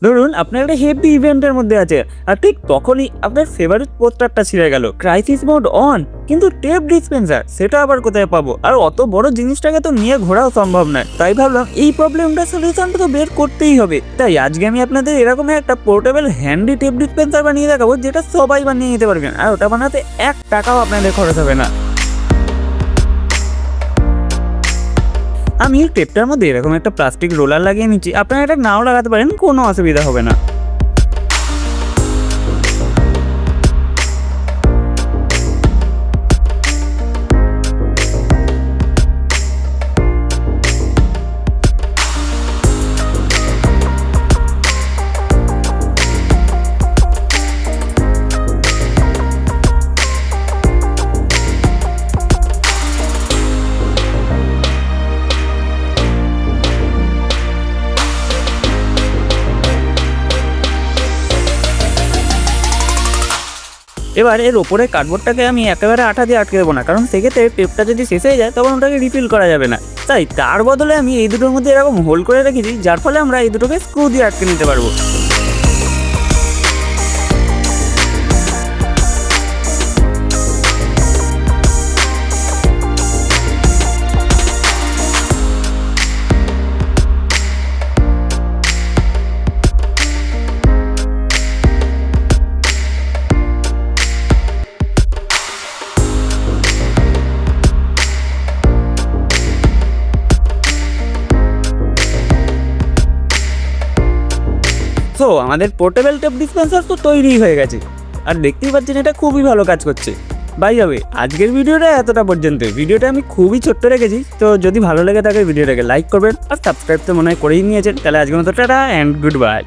ধরুন আপনার একটা হেভি ইভেন্টের মধ্যে আছে, আর ঠিক তখনই আপনার ফেভারিট পোস্টারটা ছিঁড়ে গেল, ক্রাইসিস মোড অন, কিন্তু টেপ ডিসপেন্সার সেটা আবার কোথায় পাবো? আর অত বড় জিনিসটাকে তো নিয়ে ঘোরাও সম্ভব নয়। তাই ভাবলাম এই প্রবলেমটা সলিউশনটা তো বের করতেই হবে। তাই আজকে আমি আপনাদের এরকম একটা পোর্টেবল হ্যান্ডি টেপ ডিসপেন্সার বানিয়ে দেখাবো, যেটা সবাই বানিয়ে নিতে পারবেন, আর ওটা বানাতে 1 টাকাও আপনাদের খরচ হবে না। আমি টেপটার মধ্যে এরকম একটা প্লাস্টিক রোলার লাগিয়ে নিচ্ছি, আপনারা এটা নাও লাগাতে পারেন, কোনো অসুবিধা হবে না। এবার এর ওপরে কার্ডবোর্ডটাকে আমি একেবারে আঠা দিয়ে আটকে দেবো না, কারণ সেক্ষেত্রে টেপটা যদি শেষ হয়ে যায় তখন ওটাকে রিফিল করা যাবে না। তাই তার বদলে আমি এই দুটোর মধ্যে এরকম হোল করে রেখেছি, যার ফলে আমরা এই দুটোকে স্ক্রু দিয়ে আটকে নিতে পারবো। সো আমাদের পোর্টেবল টেপ ডিসপেন্সার তো তৈরি হয়ে গেছে, আর দেখতেই পাচ্ছেন এটা খুবই ভালো কাজ করছে। বাই যাবে আজকের ভিডিওটা এতটা পর্যন্ত। ভিডিওটা আমি খুবই ছোট্ট রেখেছি, তো যদি ভালো লেগে থাকে ভিডিওটাকে লাইক করবেন, আর সাবস্ক্রাইব তো মনে হয় করেই নিয়েছেন। তাহলে আজকের মতো টাটা অ্যান্ড গুড বাই।